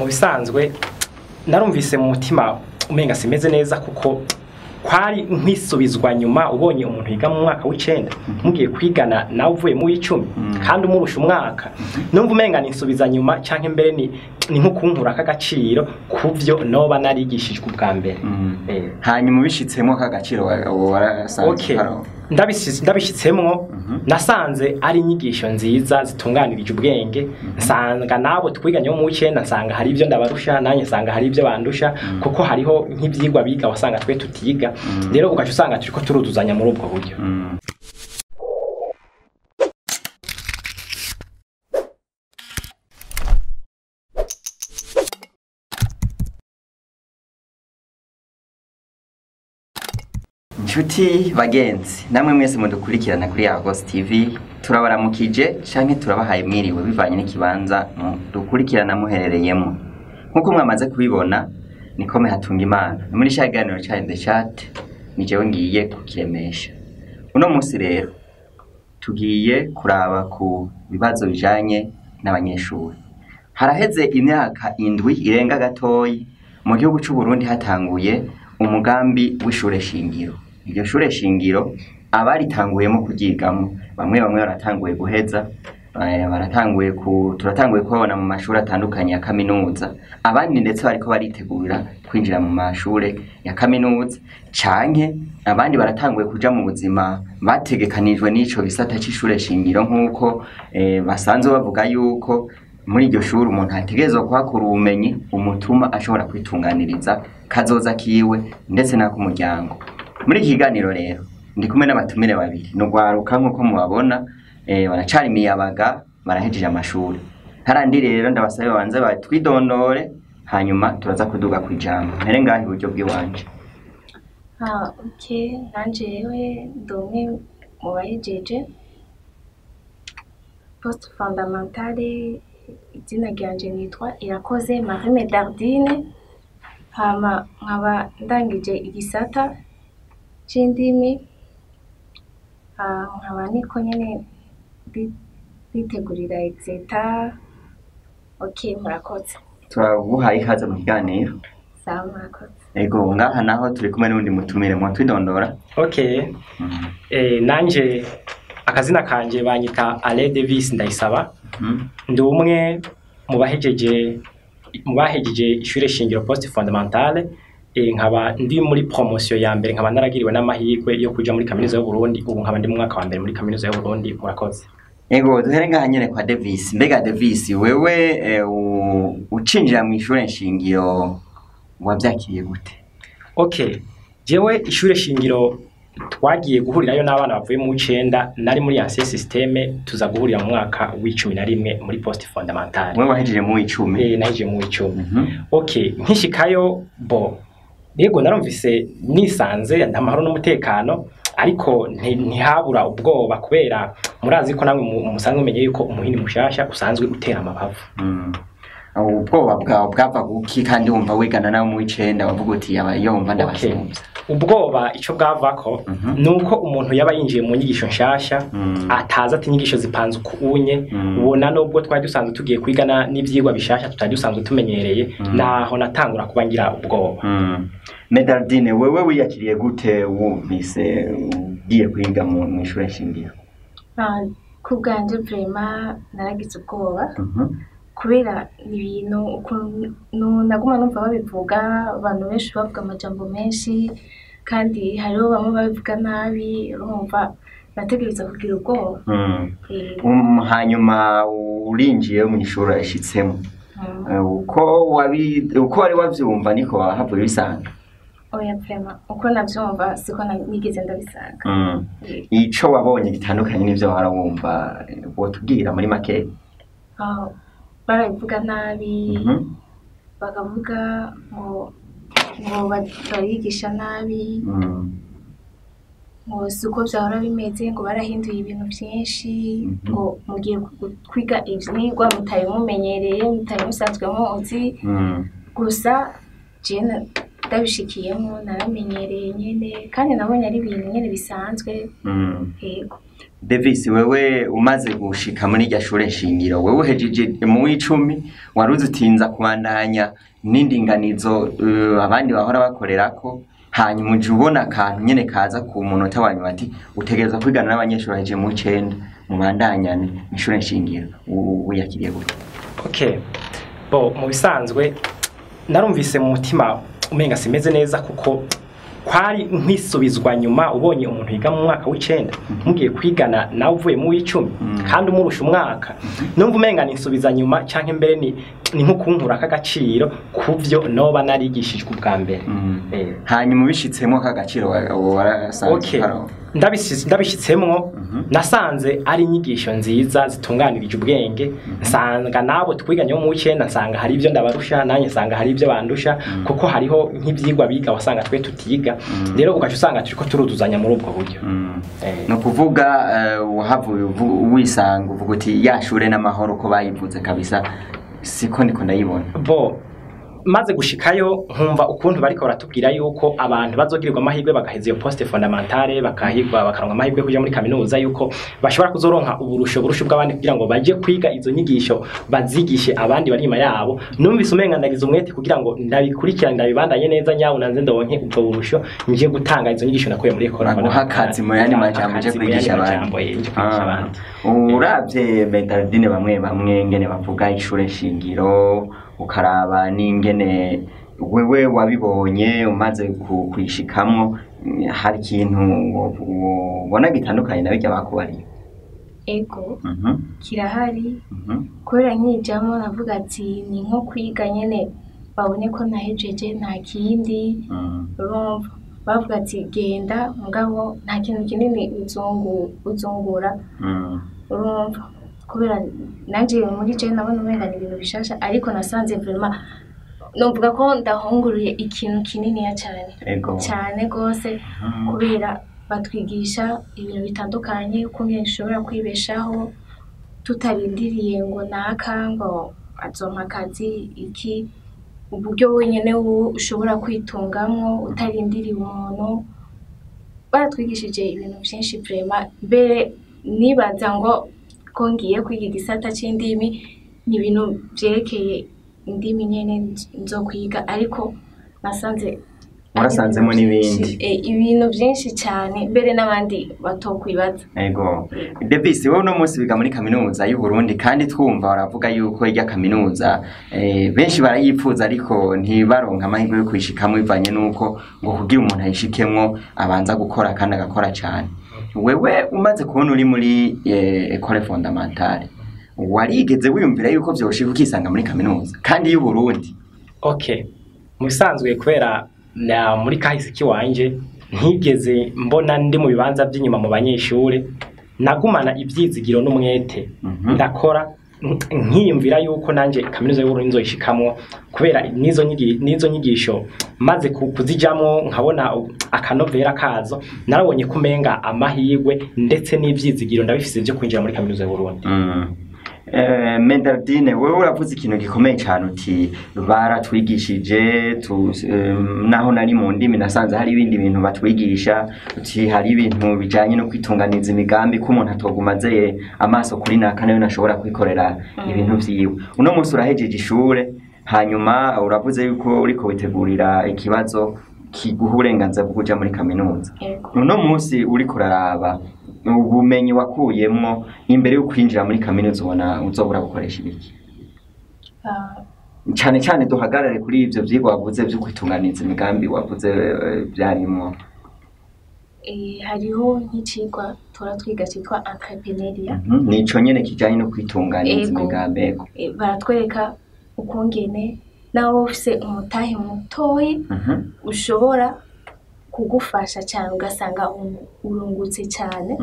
mu bisanzwe narumvise mu mutima umenga simeze neza kuko kwari nkwisubizwa nyuma ubonye umuntu yiga mu mwaka w'icenda mugiye kwigana nawe uvuye mu w'icumi kandi umurusha umwaka numva umenga ninsubiza nyuma canke mbere ni nko kunkura k'agaciro kuvyo noba narigishijwe ubwa mbere. Hanyuma ubishitsemo k'agaciro warasanze ndabishitsemwo nasanze ari inyigisho nziza zitunganirije ubwenge nsanga nabo twiganye mu w'icenda nsanga hari ivyo ndabarusha nanye nsanga hari ivyo bandusha kuko hariho nk'ivyigwa biga wasanga twe tutiga rero ugaca usanga turiko turuzuzanya muri ubwo buryo. Nshuti bagenzi namwe mwese mudukurikirana kuri Agos TV turabaramukije canke turabahaye mwiriwe bivanye n'ikibanza dukurikirana muherereyemo. Nkuko mwamaze kubibona Nikome Hatungimana muri shaganiro cha The Chat ni jewe ngiye kukiremesha. Uno munsi rero tugiye kuraba ku bibazo bijanye n'abanyeshuri. Haraheze imyaka 7 irenga gatoyi mu gihugu cy'u Burundi hatanguye umugambi w'ishure shingiro. Iryo shure shingiro abaritanguyemo kuryigamo bamwe baratanguye guheza turatanguye kubona mu mashuri atandukanye ya kaminuza abandi ndetse bariko baritegurira kwinjira mu mashure ya kaminuza canke abandi baratanguye kuja mu buzima bategekanijwe n'ico gisata c'ishure shingiro nkuko basanzwe bavuga yuko muri iryo shuri umuntu ategerezwa kuhakura ubumenyi umutuma ashobora kwitunganiriza kazoza kiwe ndetse n'ak'umuryango. Muri kiganiro rero ndi kumwe n'abatumire babiri n'ugwaruka nkuko mubabona baracari imiyabaga barahejeje amashuri. Harandi rero ndabasabe banze batwidondore hanyuma turaza kuduga kwijambo. Mpere ngahi buryo bw'iwanje. Okay, nanje yewe ndumwe mu bahejeje post fondamentale izina ryanje nitwa Irakoze Marie Medardine hama nkaba ndangije igisata c'indimi nkaba niko nyene bitegurira exeta. Okay, murakoze. Turaguhaye ikaze mu kiganiro. Sawa, murakoze. Ego ngaha naho turi kumwe n'undi mutumire mu twidondora. Okay. Nanje akazina kanje banyita Alain Davis Ndayisaba. Ndi umwe mu bahejeje ishure shingiro post fondamentale nkaba ndi muri promotion ya mbere nkaba naragiriwe n'amahirwe yo kuja muri kaminuza y'u Burundi ubu nkaba ndi mu mwaka wa mbere muri kaminuza y'u Burundi. Murakoze. Ego duhere ngaha nyene kwa Davis. Mbega Davis wewe ucinjira mu ishure shingiro wavyakiriye gute? Okay, jewe ishure shingiro twagiye guhurirayo n'abana bavuye mu 9 nari muri ancien systeme tuza guhurira mu mwaka w'11 muri post fondamentale. Mwe wahejeje mu 10? Nahejeje mu 10. Okay, nkishikayo yego narumvise nisanze ndamahoro n'umutekano ariko ntihabura ubwoba kubera murazi ko namwe musanzwe umenye yuko umuhini mushasha usanzwe utera amabavu. Ubwoba bwava guki kandi wumva wigana nawe mu 9 wavuga uti yumva ndabasumvye? Ubwoba ico bwavako nuko umuntu yaba yinjiye mu nyigisho nshasha ataza ati nyigisho zipanze ukunye ubona nubwo twari dusanzwe tugiye kwigana n'ivyigwa bishasha tutari dusanzwe tumenyereye naho natangura kuba ngira ubwoba. Medardine wewe wiyakiriye gute wumvise ugiye kwiga mu ishure shingiro? Ku bwanje vraiment naragize ubwoba kubera ibintu naguma numva babivuga abantu benshi bavuga amajambo menshi kandi hariho bamwe babivuga nabi urumva nategereza kugira ubwoba. Hanyuma urinjiye mu ishuri yashitsemo uko wari wavyumva niko wahavuye bisanga? Oya vraiment uko navyumva siko nigeze ndabisanga. Ico wabonye gitandukanye n'ivyo warawumva wotubwira muri make? Baravuga nabi bakavuga ngo barigisha nabi ngo suko vyahora bimeze ngo barahinduye ibintu byinshi ngo mugiye kwiga ivyigwa mutaye mumenyereye mutaye musanzwe muzi gusa je ndabishikiyemo naramenyereye nyene kandi nabonye ari ibintu nyene bisanzwe. Yego Davis, wewe umaze gushika muri irya shure shingiro, wewe uhejeje mu 10 waruzi utinza kubandanya n'indinganizo abandi bahora bakorerako, hanyuma uje ubona akantu nyene kaza ku munota wanyu bati utegereza kwigana n'abanyeshuri baheje mu 9 mu bandanyane ishure shingiro, uyakiriye gute? Okay, bo mu bisanzwe narumvise mu mutima umenga simeze neza kuko kwari nkwisubizwa nyuma ubonye umuntu yiga mu mwaka w'9 mugiye kwigana nawe uvuye mu w'10 kandi umurusha umwaka numva umenga ninsubiza nyuma canke mbere ni nko kunkura kagaciro kuvyo noba narigishijwe ubwa mbere. Hanyuma bishitsemo kagaciro warasanze ndabishitsemwo nasanze ari inyigisho nziza zitunganirije ubwenge, nsanga nabo twiganye mu 9 nsanga hari ivyo ndabarusha nanye nsanga hari ivyo bandusha kuko hariho nk'ivyigwa biga wasanga twe tutiga, rero ugaca usanga turiko turuduzanya muri ubwo buryo. No kuvuga uhavuye wisanga uvuga uti yashure n'amahoro ko bayivuze kabisa, siko ndiko ndayibona. Bo maze gushikayo nkumva ukuntu bariko baratubwira yuko abantu bazogirirwa amahirwe bagaheza iyo poste fondamentale bakahigwa bakaronka amahirwe kuja muri kaminuza yuko bashobora kuzoronka burusho bw'abandi kugira ngo baje kwiga izo nyigisho bazigishe abandi bari nyuma yabo. Numvise umenga ndagize umwete kugira ngo ndabikurikirane ndabibandanye neza nyawo nanze ndonke ubwo burusho nje gutanga izo nyigisho nakuye muri ekora hakazi mu yandi majambo je kwigisha abandi. Uravye Bernardine bamwe ngene bavuga ishure shingiro ukaraba n'ingene wewe wabibonye umaze kwishikamwo, hari ikintu ubona gitandukanye na bijya bakubariye? Ego kirahari kubera nkijamo navuga ati ni nko kwiga nyene babone ko nahejeje nta kindi, urumva bavuga ati genda mugabo nta kintu kinini uzungura, urumva kubera nanje muri je nabona umenga ni ibintu bishasha ariko nasanze vraiment novuga ko ndahunguruye ikintu kinini cyane gose kubera batwigisha ibintu bitandukanye ukungene ushobora kwibeshaho tutarindiriye ngo naka ngo azompa akazi iki, uburyo wenyene ushobora kwitungamwo utarindiriye umuntu. Baratwigishije ibintu byinshi vraiment, mbere nibaza ngo ko ngiye kwiga igisata c'indimi ni ibintu vyerekeye indimi nyene nzo kwiga, ariko nasanze warasanzemo n'ibindi ibintu byinshi cyane mbere n'abandi batokwibaza. Ego Davis, wewe no munsi biga muri kaminuza y'u Burundi kandi twumva baravuga yuko irya kaminuza benshi barayipfuza ariko ntibaronka amahirwe yo kwishikamo ivanye nuko ngo kugira umuntu ayishikemwo abanza gukora kandi agakora cyane. Wewe umaze kubona uri muri école fondamentale warigeze wiyumvira yuko vyoshika ukisanga muri kaminuza kandi y'u Burundi? Okay, mubisanzwe kwera na muri kahise kiwanje ntigeze mbona ndi mu bibanza by'inyuma mu banyeshure, nagumana ivyizigiro n'umwete ndakora nkiyumvira yuko nanje kaminuza y'u Burundi nzoyishikamwo kubera nizo nyigisho maze kuzijamwo nkabona akanovera kazo narabonye kumenga amahirwe ndetse n'ivyizigiro ndabifise byo kwinjira muri kaminuza y'u Burundi. Bernardine, wewe uravuze ikintu gikomeye cyane uti baratwigishije naho nari mu ndimi nasanze hari ibindi bintu batwigisha, uti hari ibintu bijanye no kwitunganiza imigambi ko umuntu atogumaze amaso kuri naka nayo nashobora kwikorera ibintu vyiwe. Uno munsi urahejeje ishure hanyuma uravuze yuko uriko witegurira ikibazo kiguha uburenganzira bwo kuja muri kaminuza. Uno munsi uriko uraraba ubumenyi wakuyemwo imbere yo kwinjira muri kaminuza ubona uzobura gukoresha ibiki? Cyane cyane duhagarare kuri ivyo vyigwa wavuze byo kwitunganiza imigambi wavuze byarimwo. Hariho nk'icigwa tora twiga cyitwa entrepreneuria. Nico nyene kijanye no kwitunganiza imigambi. Baratwereka ukungene nawe ufise umutahe mutoyi ushobora kugufasha cyane ugasanga urungutse cyane,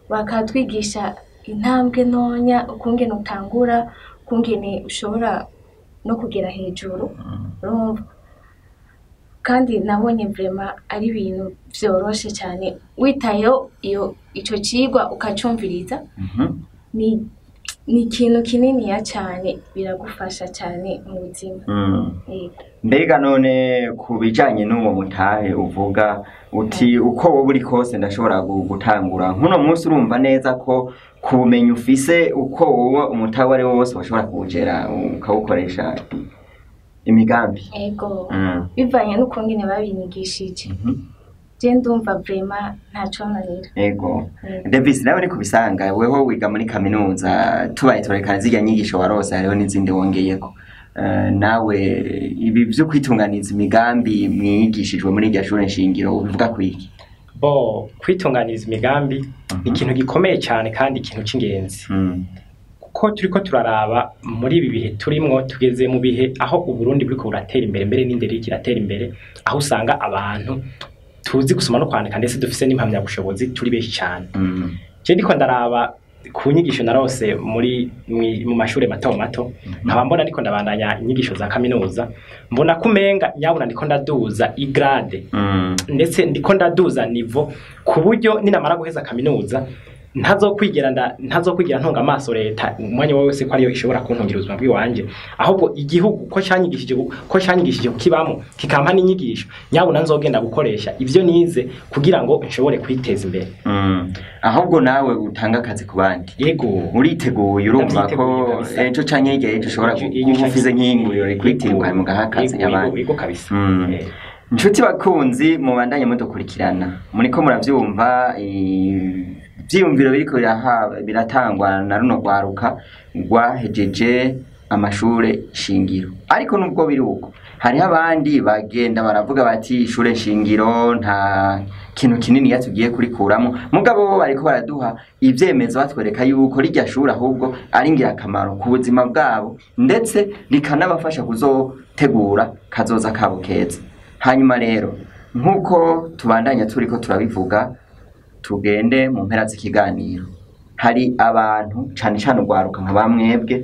bakatwigisha intambwe ntonya ukungene utangura, ukungene ushobora no kugera hejuru, urumva kandi nabonye vraiment ari ibintu vyoroshe cyane witayo ico cigwa ukacumviriza. ni ikintu kininiya cyane, biragufasha cyane mu buzima. Mbega none ku bijanye n'uwo mutahe uvuga uti uko wowe uri kose ndashobora gutangura nkuno munsi, urumva neza ko ku bumenyi ufise uko wowe umutahe wari wose washobora kuwugera ukawukoresha imigambi? Ego, bivanye n'ukungene babinyigishije. Je ndumva vraiment ntaco narira. Ego. Davis, nawe ni kubisanga weho wiga muri kaminuza, tubaye turekana zirya nyigisho warose hariho n'izindi wongeyeko. Nawe ibi byo kwitunganiza imigambi mwigishijwe muri iryo shure nshingiro ubivuga kwiki? Bo kwitunganiza imigambi ikintu gikomeye cyane kandi ikintu cy'ingenzi. Kuko turiko turaraba muri ibi bihe turimwo, tugeze mu bihe aho Uburundi buriko buratera imbere, mbere n'indero kiratera imbere, aho usanga abantu tuzi gusoma no kwandika ndetse dufise n'impamya bushobozi turi benshi cyane. Je ndiko ndaraba ku nyigisho narose mu mashuri mato mato, nkaba mbona ndiko ndabandanya inyigisho za kaminuza, mbona kumenga nyabuna ndiko ndaduza igrade, ndetse ndiko ndaduza niveau ku buryo ninamara guheza kaminuza ntazokwigira ntunga amaso leta umwanya wose ko ariyo ishobora kuntungira ubuzima bw'iwanje, ahubwo igihugu ko cyanyigishije kibamo kikampa n'inyigisho nyabuna nzogenda gukoresha ivyo nize kugira ngo nshobore kwiteza imbere. Ahubwo nawe utanga akazi ku bandi. Yego, uriteguye, urumva ko ejo canke igihe ushobora kugufize nk'inguriro rikwitirwa mu gahakazi y'abandi. Yego kabisa. Inshuti bakunzi mubandanye mudukurikirana, muriko muravyumva ivyiyumviro biriko biratangwa na runo rwaruka rwahejeje amashure shingiro. Ariko nubwo biri uko, hariho abandi bagenda baravuga bati ishure shingiro nta kintu kinini yatugiye kurikuramwo, mugabo bo bariko baraduha ivyemezo batwereka yuko rijya shure ahubwo ari ngirakamaro ku buzima bwabo, ndetse rikanabafasha kuzotegura kazoza kabo keza. Hanyuma rero nkuko tubandanya turiko turabivuga, tugende mu mpera z'ikiganiro. Hari abantu cyane cyane urwaruka nka bamwebwe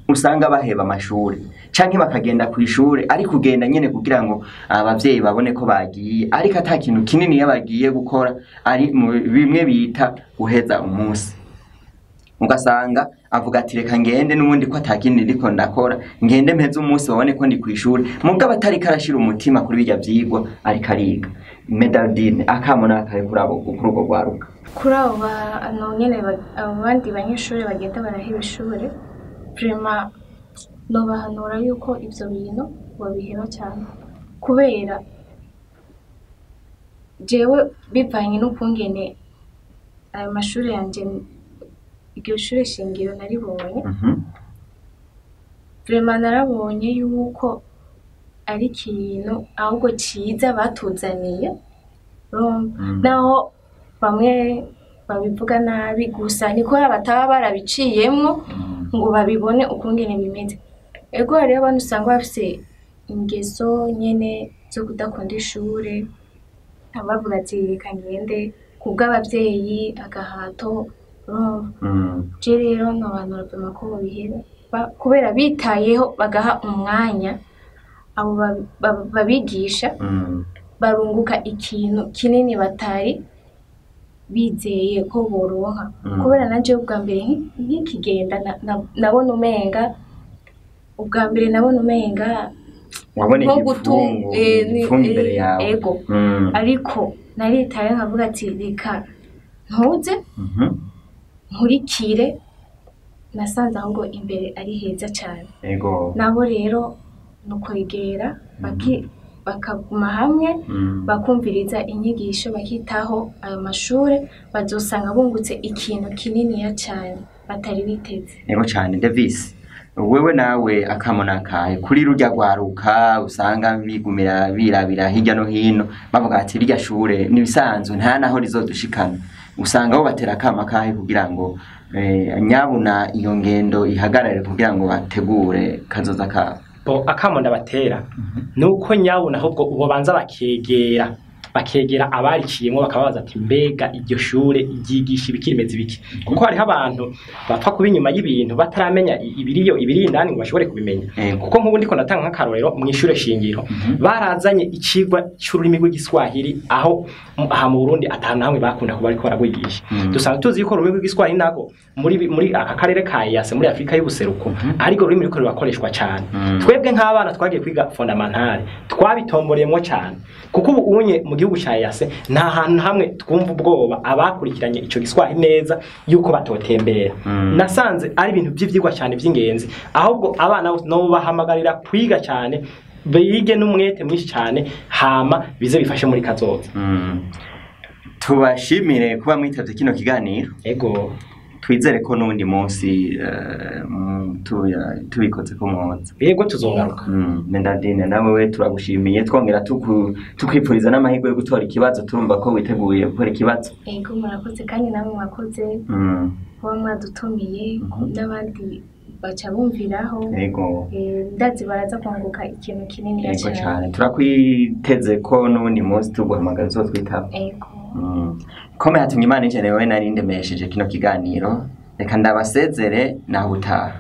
usanga baheba amashuri canke bakagenda ku ishure ari kugenda nyene kugira ngo abavyeyi babone ko bagiye, ariko ata kintu kinini yabagiye gukora, ari bimwe bita guheza umunsi. Ugasanga avuga ati reka ngende n'ubundi ko atakindi ndiko ndakora, ngende mpeze umunsi babone ko ndi ku ishure, mugabo atari karashira umutima kuri bijya vyigwa ari kariga. Medardine akamona kare kurabo kurugo rwaruka. Kuri abo nyene abandi banyeshuri bagenda baraheba ishure, vraiment nobahanura yuko ivyo bintu babiheba cyane, kubera jewe bivanye n'ukungene ayo mashuri yanje iryo shure shingiro naribonye. Vraiment narabonye yuko ari ikintu ahubwo ciza batuzaniye, naho bamwe babivuga nabi, gusa niko bataba barabiciyemwo ngo babibone ukungene bimeze. Ego hariho abantu usanga bafise ingeso nyene zo kudakunda ishure, abavuga ati reka ngende kubw'abavyeyi agahato. Je rero n'abantu bapima ko babihera kubera bitayeho bagaha umwanya abo babigisha, barunguka ikintu kinini batari bizeye ko boronka. Kubera nanje ubwa mbere nkikigenda nabona umenga wabone igifungo imbere yawe. Ego, ariko naritaye nkavuga ati reka ntuze nkurikire, nasanze ahubwo imbere ari heza cyane. Ego, nabo rero nukwegera bakaguma hamwe, bakumviriza inyigisho, bakitaho ayo mashure, bazosanga bungutse ikintu kininiya cyane batari biteze. Ego cyane. Davis, wewe nawe akamona kahe kuri rujya rwaruka usanga bigumira birabira hirya no hino bavuga ati rya shure nibisanzwe nta naho rizodushikana, usanga bo batera kama kahe kugira ngo nyabuna iyo ngendo ihagarare kugira ngo bategure kazoza kabo? Bo akamonda batera nuko nyabuna ahubwo ubo banza bakegera bakegera abariciyemo bakabaza ati mbega iryo shure ryigisha ibikimeze biki kuko hariho abantu bapfa kuba inyuma y'ibintu bataramenya ibiri indani ngo bashobore kubimenya kuko nk'ubu ndiko natanga nk'akarorero mu ishure shingiro barazanye icigwa c'ururimi rw'igiswahili aho aha mu Burundi atanu hamwe bakunda kuba ariko baragwigisha dusanga tuzi yuko ururimi rw'igiswahili nako muri aka karere ka EAC muri Afrika y'ubuseruko ariko ururimi riko rubakoreshwa cyane twebwe nk'abana twagiye kwiga fondamentale twabitomboreyemo cyane kuko ubu unye mu gihugu cya EAC nta hantu hamwe twumva ubwoba abakurikiranye ico giswahili neza yuko batotembera nasanze ari ibintu by'ivyigwa cyane by'ingenzi ahubwo abana no bahamagarira kwiga cyane bige n'umwete mwinshi cyane hama bize bifashe muri kazoza tubashimire kuba mwitavye kino kiganiro ego twizere ko n'undi munsi tubikoze ko mwoza yego tuzogaruka Mendadine nawe we turagushimiye twongera tukwipfuriza n'amahirwe yo gutora ikibazo turumva ko witeguye gukora ikibazo yego murakoze kandi namwe mwakoze kuba mwadutumiye n'abandi baca bumviraho yego ndazi baraza kwanguka ikintu kinini cyane turakwiteze ko n'undi munsi tuguhamagara zo twitaba yego kome hatumye Imana ije nawe narindemesheje kino kiganiro reka ndabasezere naho utaha